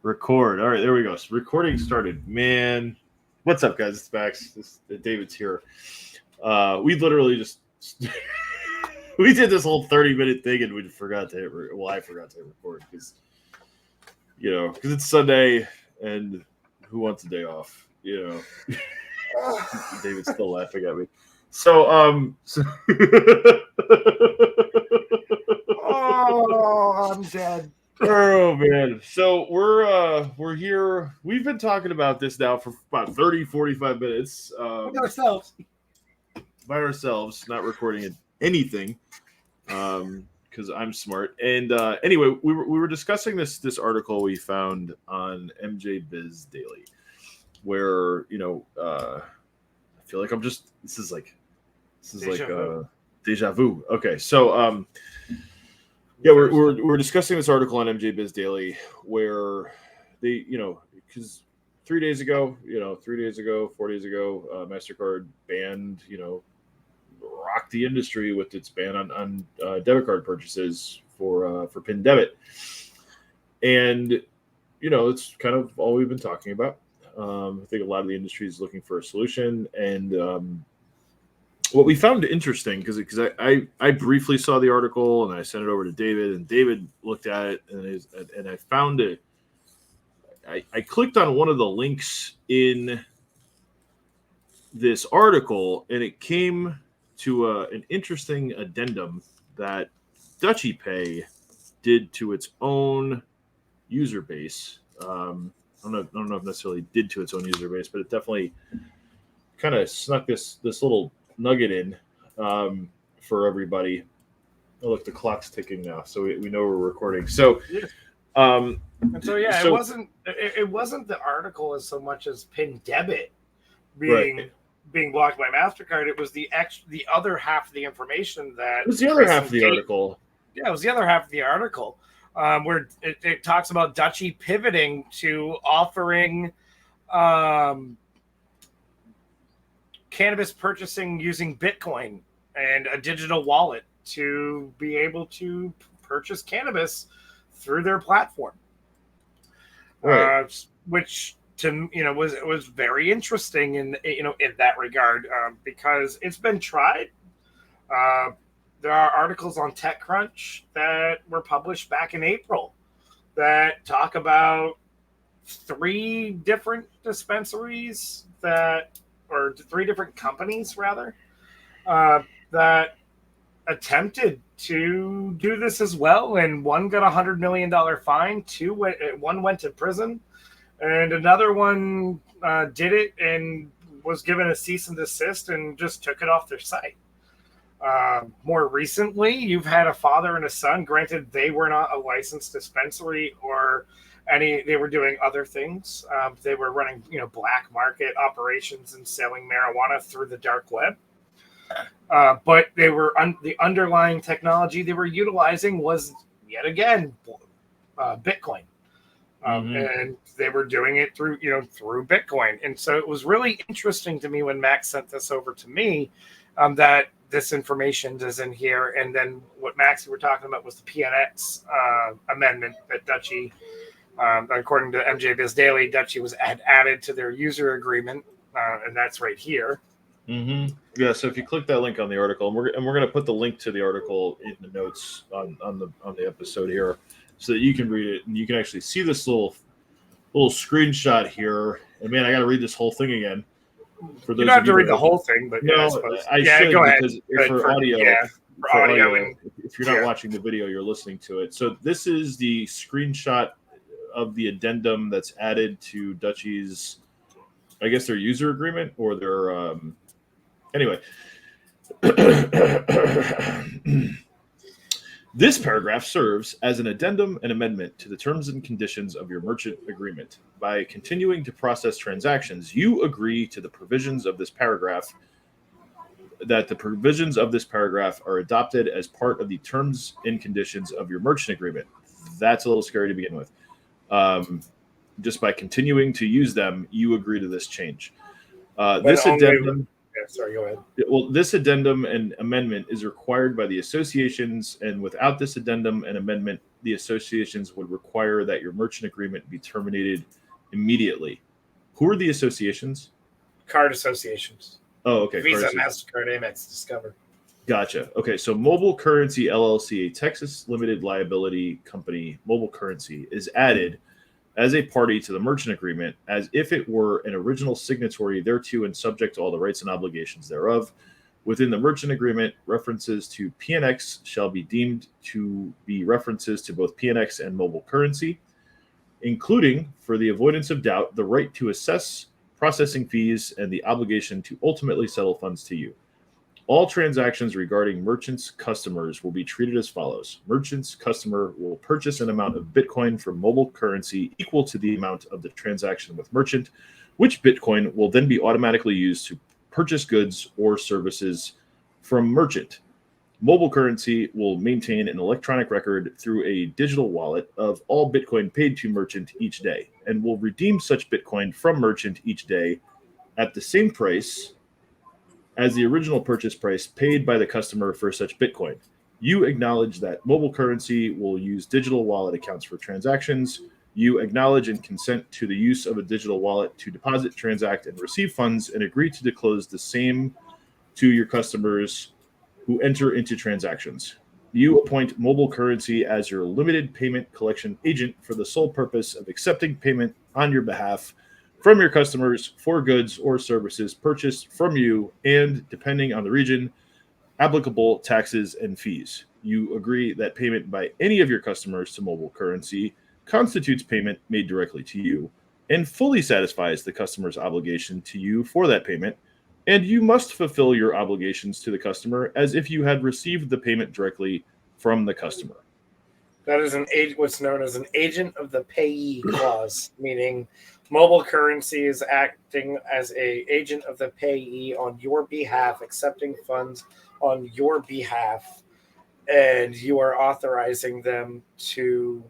Record. All right, there we go. So recording started. Man, what's up, guys? It's Max. David's here. We literally just we did this whole 30-minute thing and we forgot to hit. Well, I forgot to hit record because it's Sunday and who wants a day off? David's still laughing at me. So oh, I'm dead. Oh man. So we're here. We've been talking about this now for about 30-45 minutes. By ourselves, not recording anything. Because I'm smart. And anyway, we were discussing this article we found on MJ Biz Daily, where I feel like this is like deja vu. Okay, so yeah, we're discussing this article on MJ Biz Daily where they because 4 days ago, MasterCard banned rocked the industry with its ban on debit card purchases for PIN debit, and it's kind of all we've been talking about. I think a lot of the industry is looking for a solution, and what we found interesting because I briefly saw the article and I sent it over to David, and David looked at it and I found it. I clicked on one of the links in this article and it came to an interesting addendum that Dutchie Pay did to its own user base. I don't know if necessarily did to its own user base, but it definitely kind of snuck this little nugget in for everybody. Oh, look, the clock's ticking now, so we know we're recording. So, it wasn't the article as so much as PIN debit being blocked by MasterCard. It was the other half of the information that it was the other half of the article. Yeah, it was the other half of the article where it talks about Dutchie pivoting to offering cannabis purchasing using Bitcoin and a digital wallet to be able to purchase cannabis through their platform, right. Which was very interesting in that regard because it's been tried. There are articles on TechCrunch that were published back in April that talk about 3 different dispensaries or 3 different companies rather, that attempted to do this as well, and one got $100 million fine, one went to prison, and another one did it and was given a cease and desist and just took it off their site. More recently, you've had a father and a son. Granted, they were not a licensed dispensary or they were doing other things. They were running, black market operations and selling marijuana through the dark web. But they were the underlying technology they were utilizing was yet again Bitcoin, and they were doing it through Bitcoin. And so it was really interesting to me when Max sent this over to me that this information is in here. And then what Max you were talking about was the PNX amendment that Dutchie. According to MJ Biz Daily, Dutchie had added to their user agreement, and that's right here. Mm-hmm. Yeah. So if you click that link on the article, and we're going to put the link to the article in the notes on the episode here, so that you can read it and you can actually see this little screenshot here. And man, I got to read this whole thing again. For those you don't have to read the whole thing, but no, I should go ahead. Because for audio. Yeah. For audio, and if you're not watching the video, you're listening to it. So this is the screenshot of the addendum that's added to Dutchie's, I guess, their user agreement or their anyway. This paragraph serves as an addendum and amendment to the terms and conditions of your merchant agreement. By continuing to process transactions, you agree to the provisions of this paragraph that the provisions of this paragraph are adopted as part of the terms and conditions of your merchant agreement. That's a little scary to begin with. Just by continuing to use them, you agree to this change. This addendum Yeah, sorry, go ahead. Well, this addendum and amendment is required by the associations, and without this addendum and amendment, the associations would require that your merchant agreement be terminated immediately. Who are the associations? Card associations. Oh, okay. Visa, MasterCard, Amex, Discover. Gotcha. Okay, so Mobile Currency LLC, a Texas limited liability company, Mobile Currency, is added as a party to the merchant agreement as if it were an original signatory thereto and subject to all the rights and obligations thereof. Within the merchant agreement, references to PNX shall be deemed to be references to both PNX and Mobile Currency, including, for the avoidance of doubt, the right to assess processing fees and the obligation to ultimately settle funds to you. All transactions regarding merchants' customers will be treated as follows. Merchants' customer will purchase an amount of Bitcoin from Mobile Currency equal to the amount of the transaction with merchant, which Bitcoin will then be automatically used to purchase goods or services from merchant. Mobile Currency will maintain an electronic record through a digital wallet of all Bitcoin paid to merchant each day and will redeem such Bitcoin from merchant each day at the same price as the original purchase price paid by the customer for such Bitcoin. You acknowledge that Mobile Currency will use digital wallet accounts for transactions. You acknowledge and consent to the use of a digital wallet to deposit, transact, and receive funds, and agree to disclose the same to your customers who enter into transactions. You appoint Mobile Currency as your limited payment collection agent for the sole purpose of accepting payment on your behalf from your customers for goods or services purchased from you and, depending on the region, applicable taxes and fees. You agree that payment by any of your customers to Mobile Currency constitutes payment made directly to you and fully satisfies the customer's obligation to you for that payment, and you must fulfill your obligations to the customer as if you had received the payment directly from the customer. That is what's known as an agent of the payee clause, meaning Mobile Currency is acting as a agent of the payee on your behalf, accepting funds on your behalf, and you are authorizing them to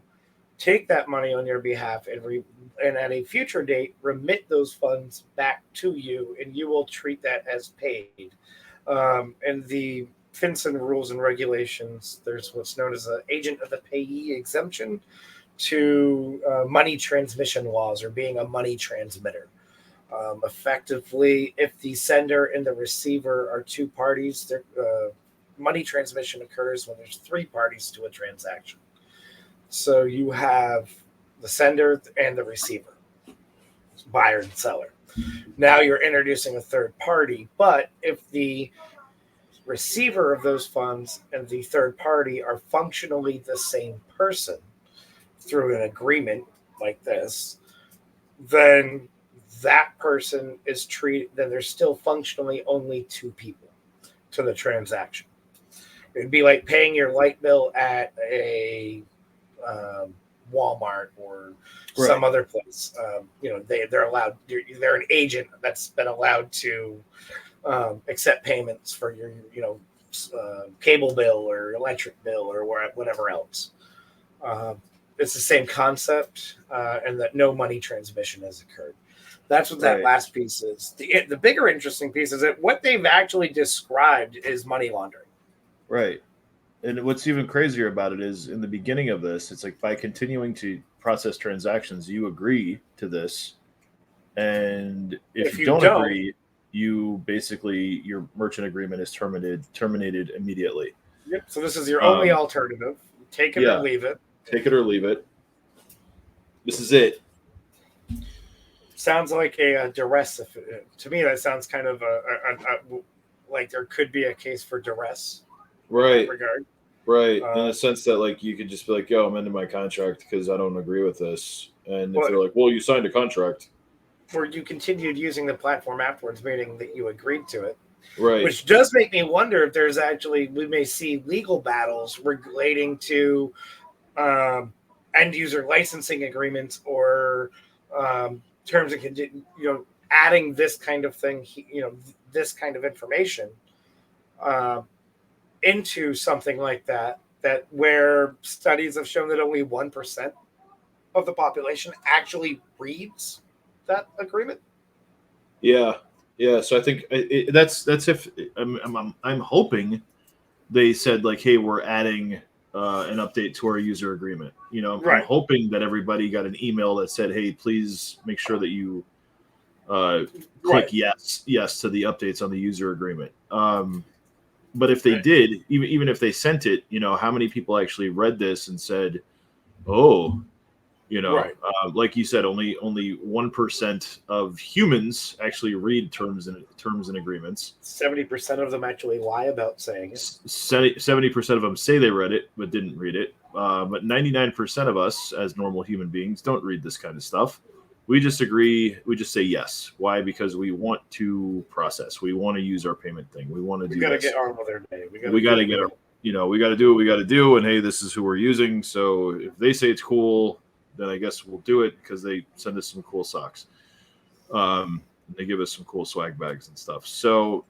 take that money on your behalf and at a future date remit those funds back to you, and you will treat that as paid. And the FinCEN rules and regulations, there's what's known as an agent of the payee exemption to money transmission laws or being a money transmitter. Effectively, if the sender and the receiver are two parties, money transmission occurs when there's three parties to a transaction. So you have the sender and the receiver, buyer and seller. Now you're introducing a third party, but if the receiver of those funds and the third party are functionally the same person through an agreement like this, then that person is treated, then there's still functionally only two people to the transaction. It'd be like paying your light bill at a Walmart or some other place. They're allowed. They're an agent that's been allowed to accept payments for your cable bill or electric bill or whatever else. It's the same concept, and that no money transmission has occurred. That's what that last piece is. The bigger interesting piece is that what they've actually described is money laundering. Right. And what's even crazier about it is in the beginning of this, it's like by continuing to process transactions, you agree to this. And if you don't agree, you basically, your merchant agreement is terminated immediately. Yep. So this is your only alternative. Take it or leave it. Take it or leave it. This is it. Sounds like a duress. To me, that sounds kind of like there could be a case for duress. Right. In that regard. Right. In the sense that, like, you could just be like, yo, I'm ending my contract because I don't agree with this. And if they're like, well, you signed a contract. Or you continued using the platform afterwards, meaning that you agreed to it. Right. Which does make me wonder if there's actually, we may see legal battles relating to end user licensing agreements or terms and conditions, adding this kind of thing, this kind of information into something like that where studies have shown that only 1% of the population actually reads that agreement. Yeah. So I think that's if I'm hoping they said like, hey, we're adding an update to our user agreement. I'm Right. hoping that everybody got an email that said, "Hey, please make sure that you click yes to the updates on the user agreement." But if they did, even if they sent it, how many people actually read this and said, "Oh," like you said, only 1% of humans actually read terms and agreements. 70% of them actually lie about saying it. 70% of them say they read it but didn't read it. But 99% of us, as normal human beings, don't read this kind of stuff. We just agree. We just say yes. Why? Because we want to process. We want to use our payment thing. We want to do. We got to get on with our day. We got to get our. We got to do what we got to do. And hey, this is who we're using. So if they say it's cool, then I guess we'll do it because they send us some cool socks. They give us some cool swag bags and stuff. So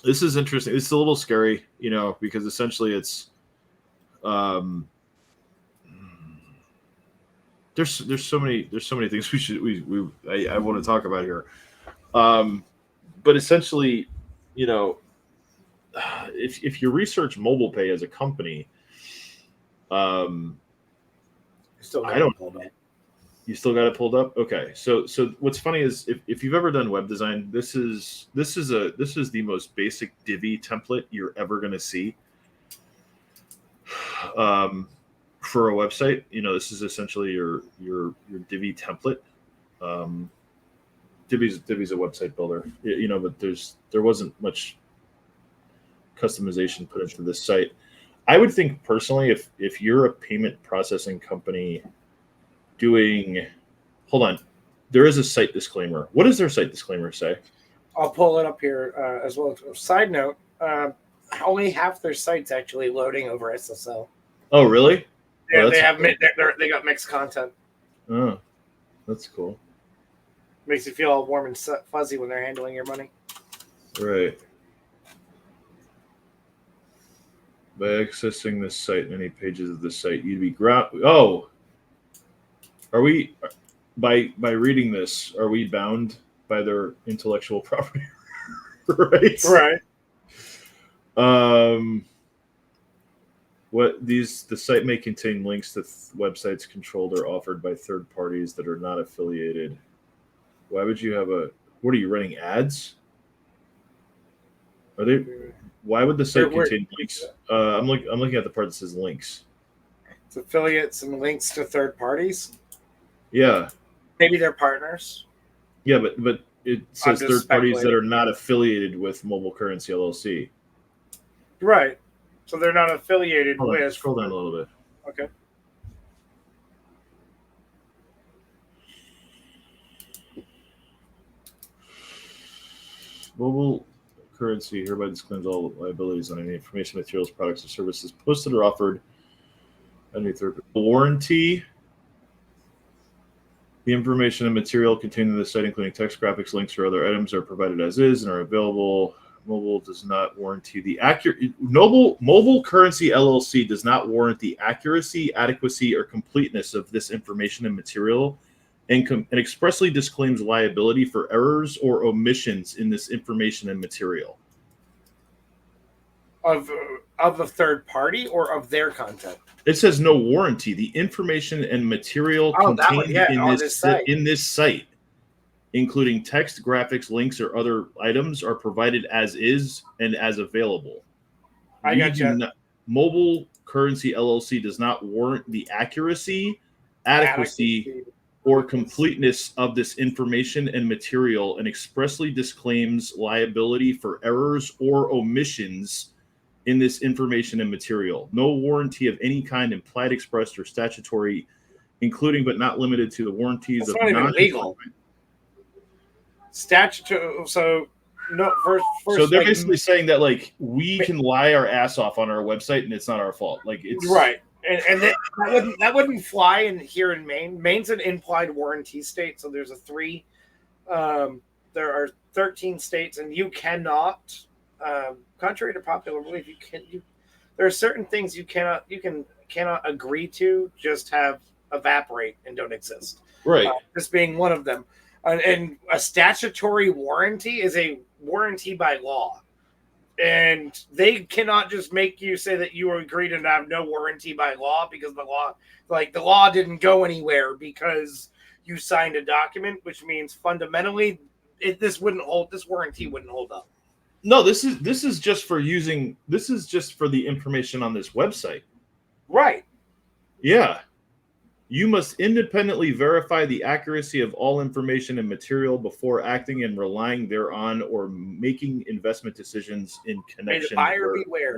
this is interesting. It's a little scary, because essentially it's there's so many things I want to talk about here. But essentially, if you research mobile pay as a company, I don't pull it. You still got it pulled up? Okay. So what's funny is if you've ever done web design, this is the most basic Divi template you're ever going to see. For a website, this is essentially your Divi template. Divi's a website builder, but there wasn't much customization put into this site. I would think personally, if you're a payment processing company hold on, there is a site disclaimer. What does their site disclaimer say? I'll pull it up here as well. Side note, only half their site's actually loading over SSL. Oh, really? Yeah, they got mixed content. Oh, that's cool. Makes you feel all warm and fuzzy when they're handling your money. Right. By accessing this site and any pages of the site, you'd be are we by reading this? Are we bound by their intellectual property? Right. The site may contain links to websites controlled or offered by third parties that are not affiliated. Why would you have what are you running ads? Why would the site contain links? I'm looking at the part that says links. It's affiliates and links to third parties. Yeah. Maybe they're partners. Yeah, but it says third parties that are not affiliated with Mobile Currency LLC. Right. So they're not affiliated with. Scroll down a little bit. Okay. Mobile Currency hereby disclaims all liabilities on any information, materials, products, or services posted or offered. Any third warranty. The information and material contained in the site, including text, graphics, links, or other items, are provided as is and are available. Mobile does not warranty the Mobile Currency LLC does not warrant the accuracy, adequacy, or completeness of this information and material, and expressly disclaims liability for errors or omissions in this information and material. Of a third party or of their content? It says no warranty. The information and material contained in this site, including text, graphics, links, or other items, are provided as is and as available. I got you. Mobile Currency LLC does not warrant the accuracy, adequacy, or completeness of this information and material, and expressly disclaims liability for errors or omissions in this information and material. No warranty of any kind, implied, expressed, or statutory, including but not limited to the warranties That's of not even legal. Statutory. So no. First. So they're basically saying that we can lie our ass off on our website and it's not our fault. It's right. And that wouldn't fly here in Maine. Maine's an implied warranty state, so there's there are 13 states, and you cannot. Contrary to popular belief, there are certain things you cannot agree to, just have evaporate and don't exist. Right. This being one of them. And a statutory warranty is a warranty by law. And they cannot just make you say that you agree to have no warranty by law, because the law didn't go anywhere because you signed a document, which means fundamentally this warranty wouldn't hold up. No, this is just for using. This is just for the information on this website. Right. Yeah. You must independently verify the accuracy of all information and material before acting and relying thereon or making investment decisions in connection. Buyer beware.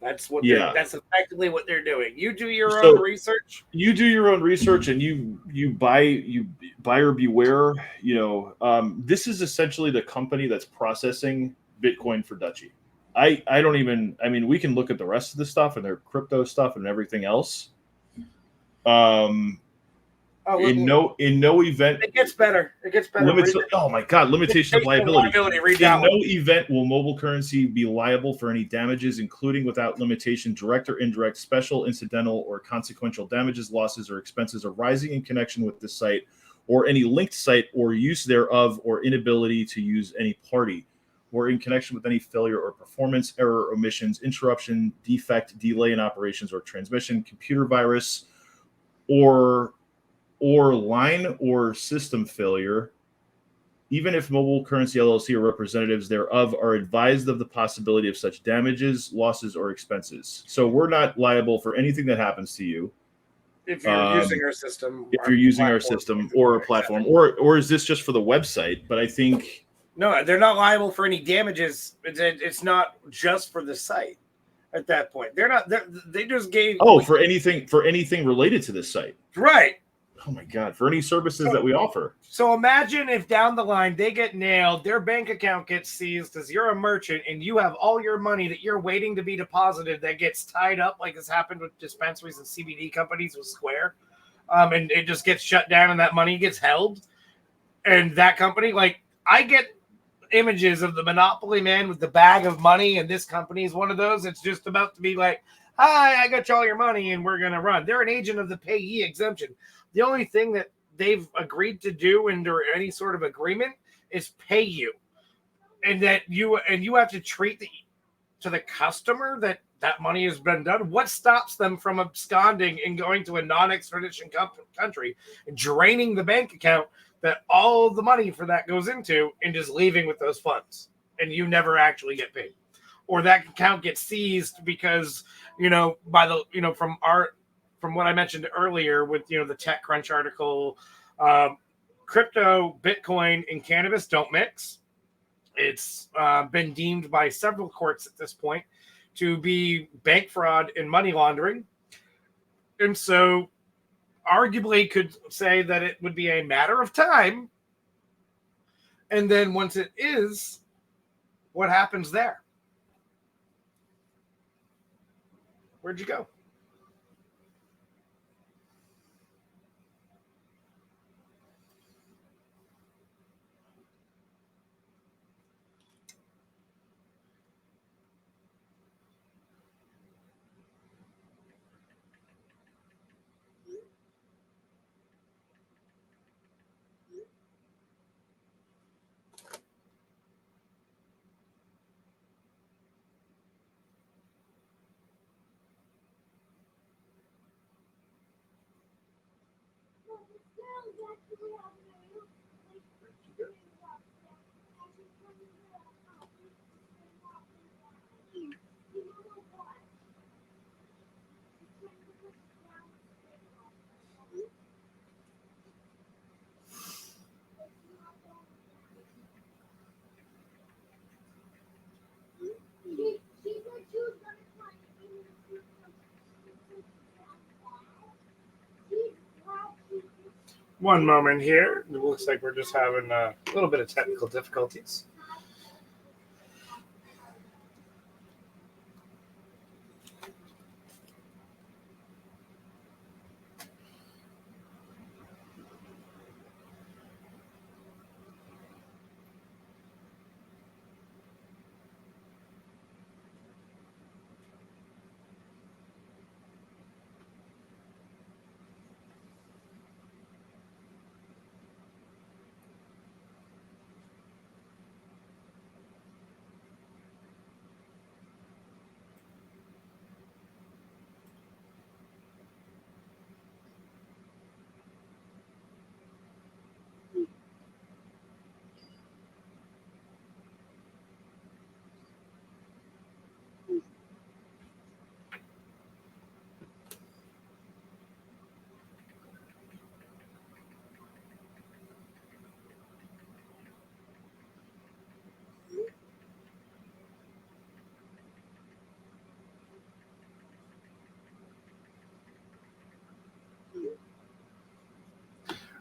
That's what. Yeah. That's effectively what they're doing. You do your own research. You do your own research, and you buyer beware. This is essentially the company that's processing Bitcoin for Dutchie. I don't even. I mean, we can look at the rest of the stuff and their crypto stuff and everything else. In no event, it gets better. Oh my God! Limitation of liability. In no event will mobile currency be liable for any damages, including without limitation, direct or indirect, special, incidental, or consequential damages, losses, or expenses arising in connection with the site, or any linked site, or use thereof, or inability to use any party, or in connection with any failure or performance, error, omissions, interruption, defect, delay in operations or transmission, computer virus, or line or system failure, even if Mobile Currency LLC or representatives thereof are advised of the possibility of such damages, losses, or expenses. So we're not liable for anything that happens to you. If you're using our system. If you're using our system or a platform, or is this just for the website? But I think... No, they're not liable for any damages. It's not just for the site at that point. They just gave... Oh, for anything related to this site. Right. Oh my God, for any services that we offer. So imagine if down the line they get nailed, their bank account gets seized as you're a merchant and you have all your money that you're waiting to be deposited that gets tied up, like has happened with dispensaries and CBD companies with Square. And it just gets shut down and that money gets held. And that company, like, I get images of the Monopoly man with the bag of money, and this company is one of those. It's just about to be like, hi, I got you all your money and we're going to run. They're an agent of the payee exemption. The only thing that they've agreed to do under any sort of agreement is pay you, and that you have to treat to the customer that money has been done. What stops them from absconding and going to a non-extradition country and draining the bank account that all the money for that goes into and just leaving with those funds, and you never actually get paid, or that account gets seized because from what I mentioned earlier with the TechCrunch article, crypto, Bitcoin, and cannabis don't mix. It's been deemed by several courts at this point to be bank fraud and money laundering. And so arguably could say that it would be a matter of time. And then once it is, what happens there? Where'd you go? One moment here. It looks like we're just having a little bit of technical difficulties.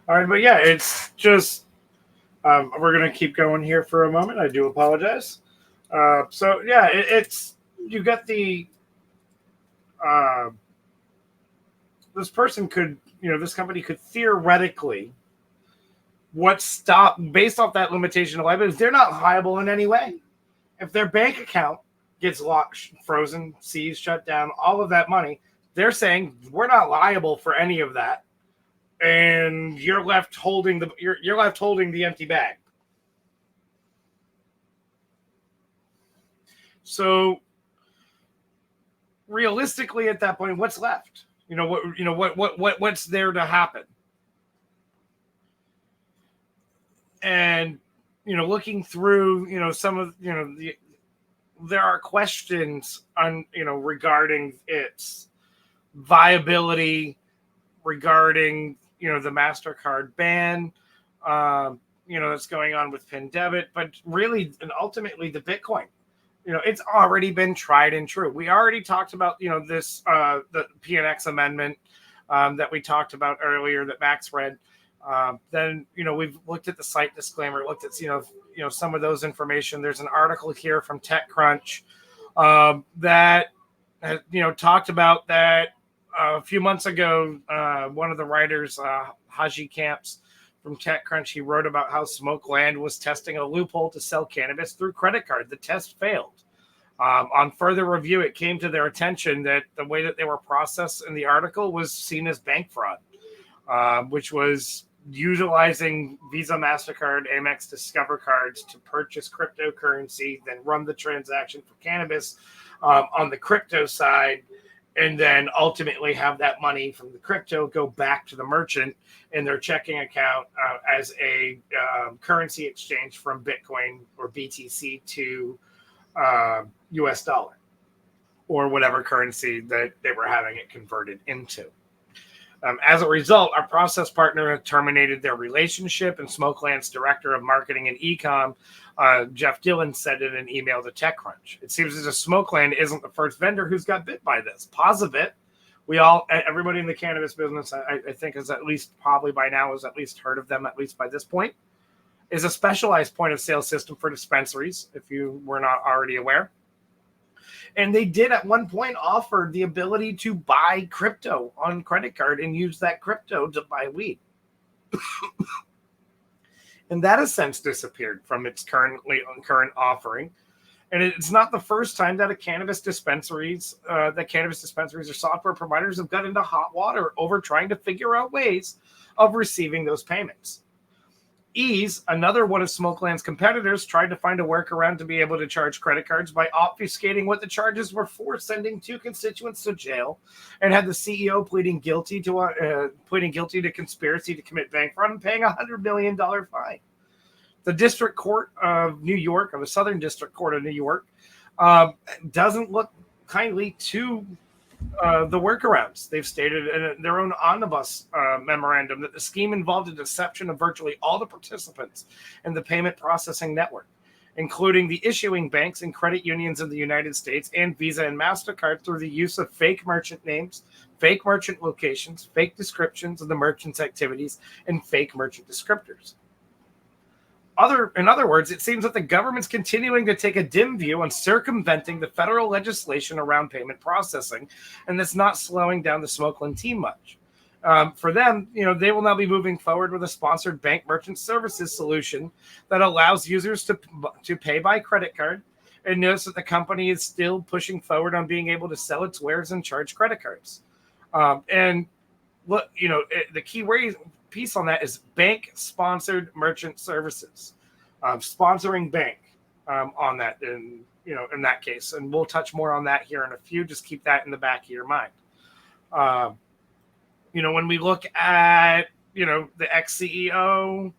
All right, but yeah, it's just we're gonna keep going here for a moment. I do apologize. So yeah, it's you got the uh, this person could this company could theoretically what stop based off that limitation of liability. They're not liable in any way. If their bank account gets locked, frozen, seized, shut down, all of that money, they're saying we're not liable for any of that, and you're left holding the empty bag. So realistically, at that point, what's left? What's there to happen? And looking through some of there are questions on regarding its viability, regarding the MasterCard ban, that's going on with PIN debit, but really and ultimately the Bitcoin. It's already been tried and true. We already talked about this the PNX amendment that we talked about earlier that Max read. Then we've looked at the site disclaimer, looked at some of those information. There's an article here from TechCrunch that talked about that a few months ago. One of the writers, Haji Camps from TechCrunch, he wrote about how Smokeland was testing a loophole to sell cannabis through credit card. The test failed. On further review, it came to their attention that the way that they were processed in the article was seen as bank fraud, which was utilizing Visa, MasterCard, Amex Discover cards to purchase cryptocurrency, then run the transaction for cannabis on the crypto side, and then ultimately have that money from the crypto go back to the merchant in their checking account as a currency exchange from Bitcoin or BTC to US dollar or whatever currency that they were having it converted into. As a result, our process partner terminated their relationship, and Smokeland's director of marketing and e-com, Jeff Dillon, said in an email to TechCrunch. It seems as if Smokeland isn't the first vendor who's got bit by this. Posivit, everybody in the cannabis business, I think, has at least probably by now has at least heard of them, at least by this point, is a specialized point of sale system for dispensaries, if you were not already aware. And they did at one point offer the ability to buy crypto on credit card and use that crypto to buy weed. And that has since disappeared from its current offering. And it's not the first time that cannabis dispensaries or software providers have got into hot water over trying to figure out ways of receiving those payments. Ease, another one of Smokeland's competitors, tried to find a workaround to be able to charge credit cards by obfuscating what the charges were for, sending two constituents to jail, and had the CEO pleading guilty to conspiracy to commit bank fraud and paying $100 million fine. The District Court of New York, or the Southern District Court of New York, doesn't look kindly to the workarounds. They've stated in their own omnibus memorandum that the scheme involved a deception of virtually all the participants in the payment processing network, including the issuing banks and credit unions in the United States and Visa and MasterCard, through the use of fake merchant names, fake merchant locations, fake descriptions of the merchant's activities, and fake merchant descriptors. In other words, it seems that the government's continuing to take a dim view on circumventing the federal legislation around payment processing, and that's not slowing down the Smokeland team much. For them, they will now be moving forward with a sponsored bank merchant services solution that allows users to pay by credit card, and notice that the company is still pushing forward on being able to sell its wares and charge credit cards. And look, the key piece on that is bank sponsored merchant services, sponsoring bank on that in that case, and we'll touch more on that here in a few. Just keep that in the back of your mind. When we look at the ex-CEO,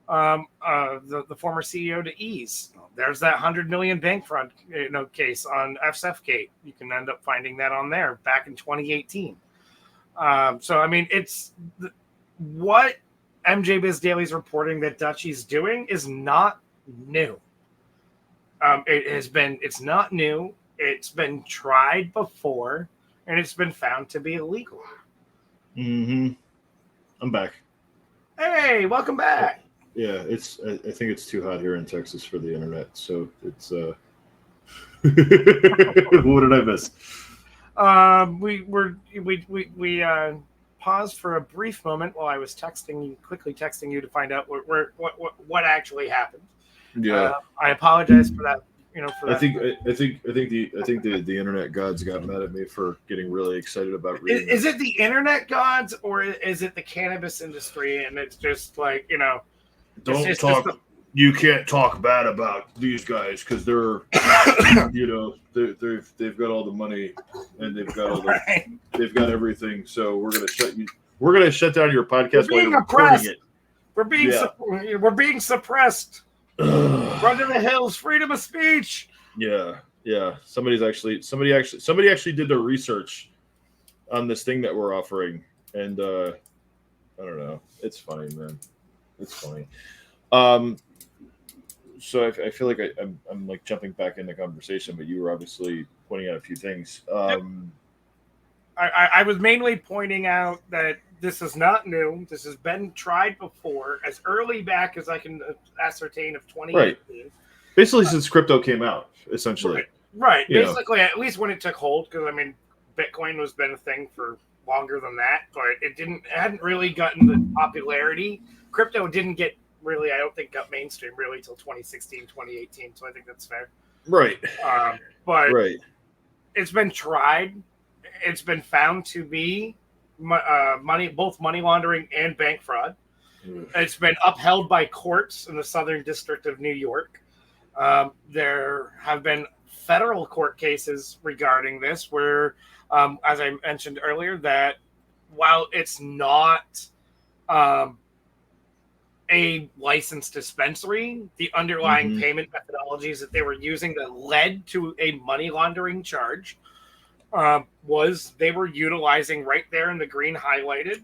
the former CEO to Ease, there's that 100 million bank fraud case on FSF Gate. You can end up finding that on there back in 2018. So I mean, it's what MJ Biz Daily is reporting that Dutchie's doing is not new. It's not new. It's been tried before, and it's been found to be illegal. Mm-hmm. I'm back. Hey, Hey, welcome back. Yeah, I think it's too hot here in Texas for the internet, so it's what did I miss? We paused for a brief moment while I was quickly texting you to find out what actually happened. Yeah, I apologize for that. I think the internet gods got mad at me for getting really excited about reading. Is it the internet gods or is it the cannabis industry? And it's just like don't talk. You can't talk bad about these guys because they're they've got all the money and they've got all they've got everything. So we're gonna shut down your podcast while you're recording it. We're being suppressed. Run to the hills, freedom of speech. Yeah. Somebody actually did their research on this thing that we're offering, and I don't know. It's funny, man. It's funny. So I feel like I'm like jumping back in the conversation, but you were obviously pointing out a few things. I was mainly pointing out that this is not new. This has been tried before, as early back as I can ascertain of 2018. Right. Basically, since crypto came out, essentially. Right. Basically, at least when it took hold, because Bitcoin has been a thing for longer than that, but it hadn't really gotten the popularity. Crypto didn't get really, I don't think, got mainstream really till 2016, 2018. So I think that's fair. Right. But it's been tried. It's been found to be both money laundering and bank fraud. It's been upheld by courts in the Southern District of New York. There have been federal court cases regarding this where, as I mentioned earlier, that while it's not a licensed dispensary, the underlying payment methodologies that they were using that led to a money laundering charge was they were utilizing right there in the green highlighted,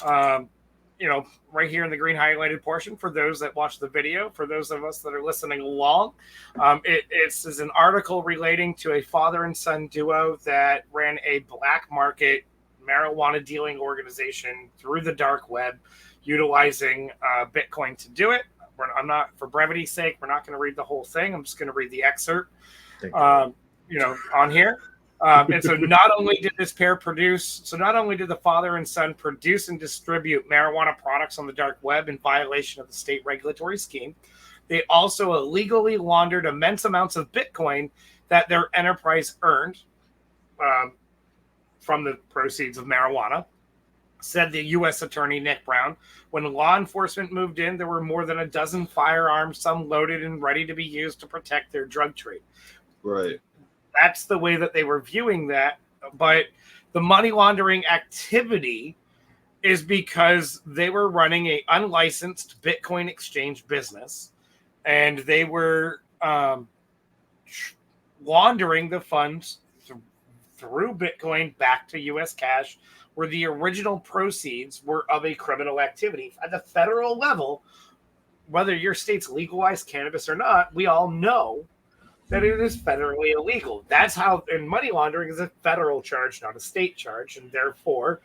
right here in the green highlighted portion for those that watch the video. For those of us that are listening along, it's an article relating to a father and son duo that ran a black market marijuana dealing organization through the dark web, utilizing Bitcoin to do it. I'm not, for brevity's sake, we're not going to read the whole thing. I'm just going to read the excerpt, on here. And so not only did the father and son produce and distribute marijuana products on the dark web in violation of the state regulatory scheme, they also illegally laundered immense amounts of Bitcoin that their enterprise earned from the proceeds of marijuana, said the U.S. Attorney Nick Brown. When law enforcement moved in, there were more than a dozen firearms, some loaded and ready to be used to protect their drug trade. Right. That's the way that they were viewing that. But the money laundering activity is because they were running an unlicensed Bitcoin exchange business, and they were laundering the funds through Bitcoin back to U.S. cash, where the original proceeds were of a criminal activity. At the federal level, whether your state's legalized cannabis or not, we all know that it is federally illegal. That's how, and money laundering is a federal charge, not a state charge, and therefore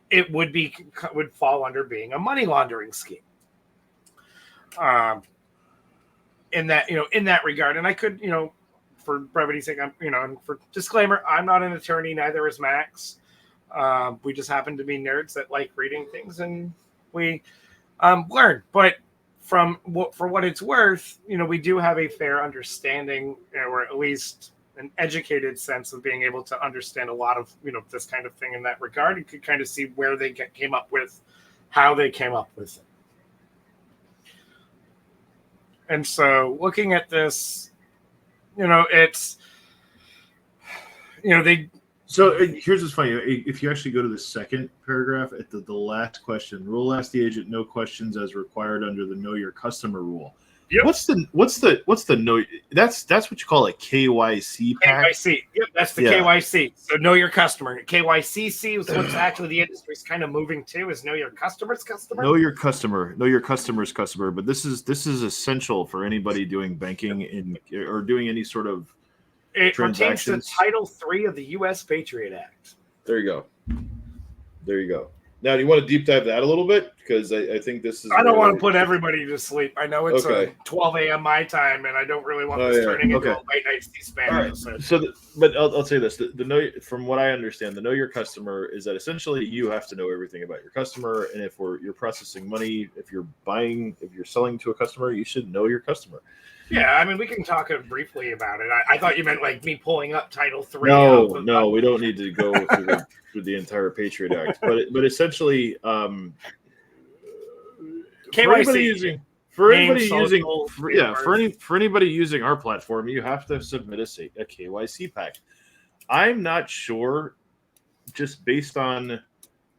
it would fall under being a money laundering scheme. In that regard, and I could, for brevity's sake, and for disclaimer, I'm not an attorney, neither is Max. We just happen to be nerds that like reading things, and we learn. But for what it's worth, we do have a fair understanding, or at least an educated sense of being able to understand a lot of, this kind of thing in that regard. You could kind of see where they came up with, how they came up with it. And so looking at this, it's, they. So here's what's funny. If you actually go to the second paragraph at the last question, rule ask the agent no questions as required under the know your customer rule. Yep. What's the know? That's what you call a KYC pack. KYC. Yep, that's the KYC. So know your customer. KYCC is what's actually the industry's kind of moving to, is know your customer's customer. Know your customer. Know your customer's customer. But this is essential for anybody doing banking or doing any sort of it pertains to Title III of the U.S. Patriot Act. There you go. Now, do you want to deep dive that a little bit? because I think this is. I don't want to put everybody to sleep. I know it's Okay. 12 a.m. my time, and I don't really want Oh, this yeah. turning into Okay. a late night C-SPAN All right. episode. So, but I'll say this: the know, from what I understand, the know your customer is that essentially you have to know everything about your customer, and if you're processing money, if you're selling to a customer, you should know your customer. Yeah, I mean, we can talk briefly about it. I thought you meant like me pulling up Title III. No, we don't need to go through the entire Patriot Act, but essentially, KYC. for anybody using our platform, you have to submit a KYC pack. I'm not sure, just based on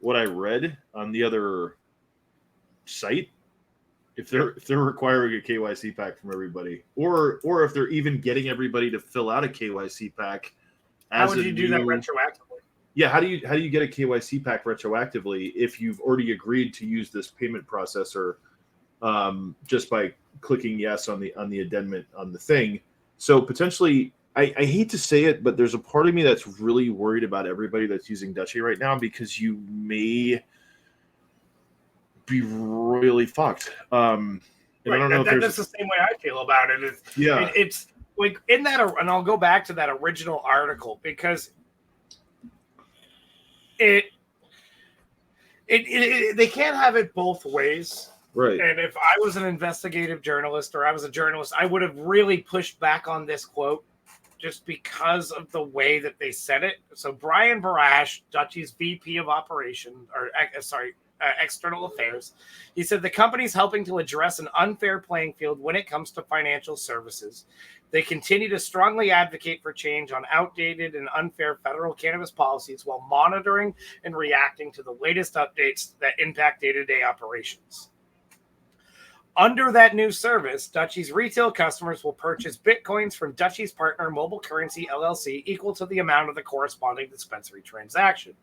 what I read on the other site, if they're requiring a KYC pack from everybody, or if they're even getting everybody to fill out a KYC pack. How would you do that retroactively? Yeah, how do you get a KYC pack retroactively if you've already agreed to use this payment processor just by clicking yes on the addendum on the thing? So potentially, I hate to say it, but there's a part of me that's really worried about everybody that's using Dutchie right now, because you may be really fucked. And right. I don't know that's the same way I feel about it. It's like in that, and I'll go back to that original article, because they can't have it both ways. Right. And if I was an investigative journalist, or I was a journalist, I would have really pushed back on this quote, just because of the way that they said it. So Brian Barash, Dutchie's VP of External Affairs, he said the company's helping to address an unfair playing field when it comes to financial services. They continue to strongly advocate for change on outdated and unfair federal cannabis policies, while monitoring and reacting to the latest updates that impact day-to-day operations. Under that new service, Dutchie's retail customers will purchase Bitcoins from Dutchie's partner Mobile Currency LLC equal to the amount of the corresponding dispensary transaction.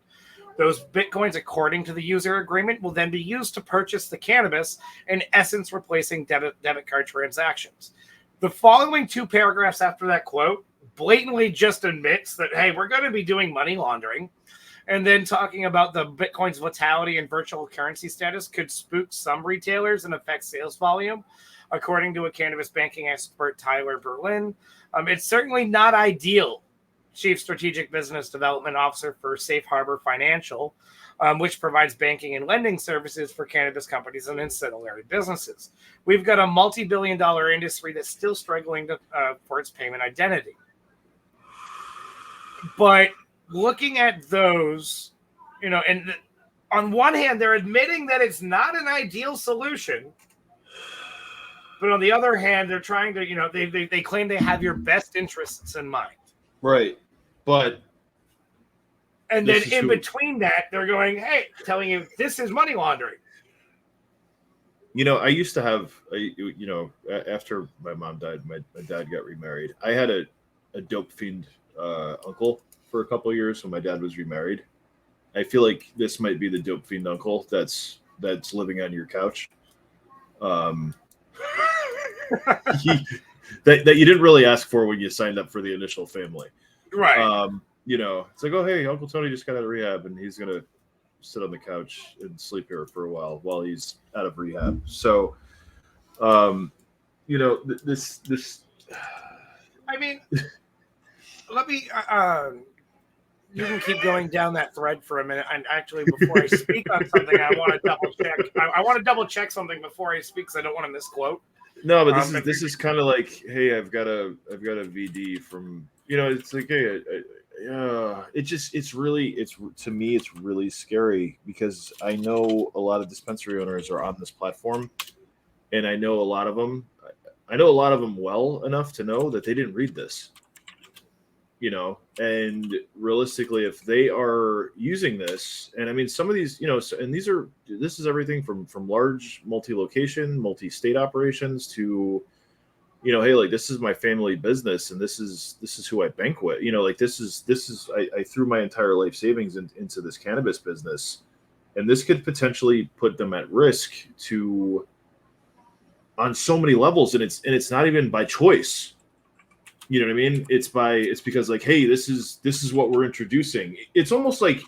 Those Bitcoins, according to the user agreement, will then be used to purchase the cannabis, in essence replacing debit card transactions. The following two paragraphs after that quote blatantly just admits that, hey, we're going to be doing money laundering. And then talking about the Bitcoin's vitality and virtual currency status could spook some retailers and affect sales volume, according to a cannabis banking expert, Tyler Berlin. It's certainly not ideal, Chief Strategic Business Development Officer for Safe Harbor Financial, which provides banking and lending services for cannabis companies and ancillary businesses. We've got a multi-billion-dollar industry that's still struggling for its payment identity. But looking at those, and on one hand, they're admitting that it's not an ideal solution, but on the other hand, they're trying to, they claim they have your best interests in mind. Right. And then in between that, they're going, hey, telling you this is money laundering. I used to have, after my mom died, my dad got remarried. I had a dope fiend uncle for a couple of years when my dad was remarried. I feel like this might be the dope fiend uncle that's living on your couch. That you didn't really ask for when you signed up for the initial family. Right. It's like, oh, hey, Uncle Tony just got out of rehab and he's going to sit on the couch and sleep here for a while he's out of rehab. So, this. I mean, let me. You can keep going down that thread for a minute. And actually, before I speak on something, I want to double check. I want to double check something before I speak, because I don't want to misquote. No, but this is kind of like, hey, I've got a VD from, it's like, hey, to me, it's really scary, because I know a lot of dispensary owners are on this platform, and I know a lot of them well enough to know that they didn't read this. And realistically, if they are using this, and I mean, some of these, and this is everything from large multi-location, multi-state operations to, hey, like, this is my family business, and this is who I bank with, I threw my entire life savings into this cannabis business, and this could potentially put them at risk on so many levels, and it's not even by choice. You know what I mean? It's because, like, hey, this is what we're introducing. It's almost like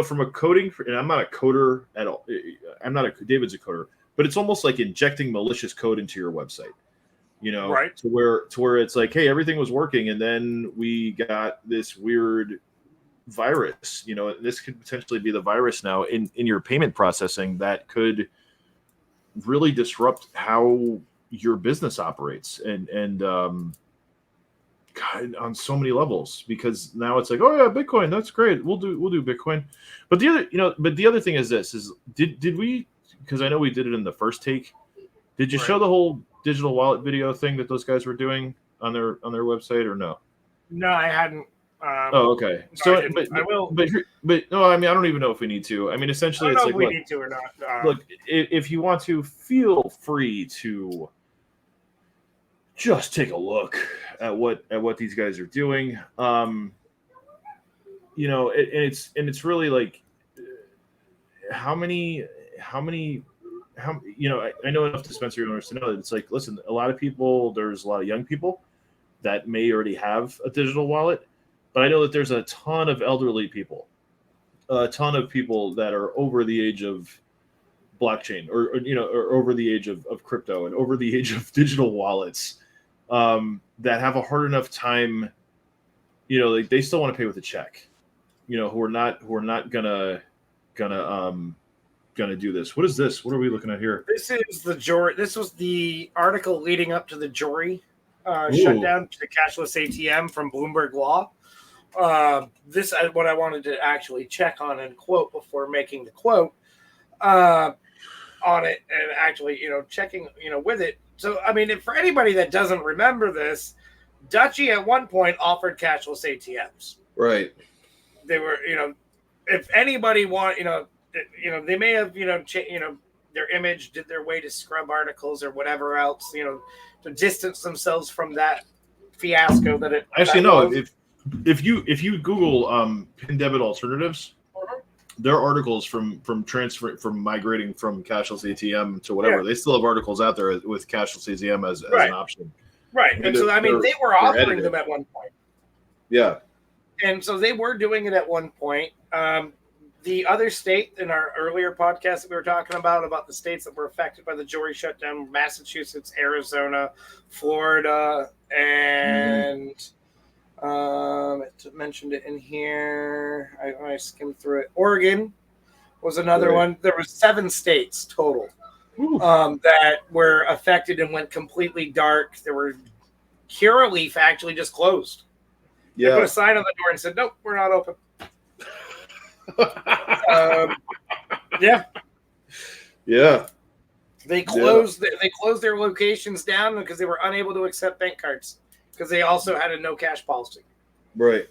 from a coding, and I'm not a coder at all. David's a coder, but it's almost like injecting malicious code into your website. Right. To where it's like, hey, everything was working, and then we got this weird virus. This could potentially be the virus now in your payment processing that could really disrupt how your business operates, and God, on so many levels, because now it's like, oh yeah, Bitcoin, that's great. We'll do Bitcoin. But the other thing is this is did we, because I know we did it in the first take. Did you show the whole digital wallet video thing that those guys were doing on their website, or no? No, I hadn't. Oh, okay. No, So, I will. But no, I mean, I don't even know if we need to. I mean, essentially, I don't it's know like, if we need to or not. look, if you want to, feel free to just take a look at what these guys are doing. It's really like how many I know enough dispensary owners to know that it's like, listen, there's a lot of young people that may already have a digital wallet, but I know that there's a ton of elderly people, a ton of people that are over the age of blockchain, or over the age of crypto, and over the age of digital wallets, that have a hard enough time, like they still want to pay with a check, who are not gonna do this. What is this? What are we looking at here? This is the jury. This was the article leading up to the jury shutdown to the cashless ATM from Bloomberg Law. This is what I wanted to actually check on and quote before making the quote on it, and actually, checking, with it. So, I mean, for anybody that doesn't remember this, Dutchie at one point offered cashless ATMs. Right. They were, if anybody they may have, their image did their way to scrub articles or whatever else, to distance themselves from that fiasco that it actually no. If you Google PIN debit alternatives, their articles from migrating from cashless ATM to whatever, they still have articles out there with cashless ATM as an option. Right. And so, they were offering them at one point. Yeah. And so they were doing it at one point. The other state in our earlier podcast that we were talking about the states that were affected by the jury shutdown, Massachusetts, Arizona, Florida, and it mentioned it in here. I skimmed through it. Oregon was another one. There were 7 states total that were affected and went completely dark. There were Curaleaf actually just closed. Yeah. They put a sign on the door and said, "Nope, we're not open." Yeah. They closed. They closed their locations down because they were unable to accept bank cards because they also had a no cash policy. Right.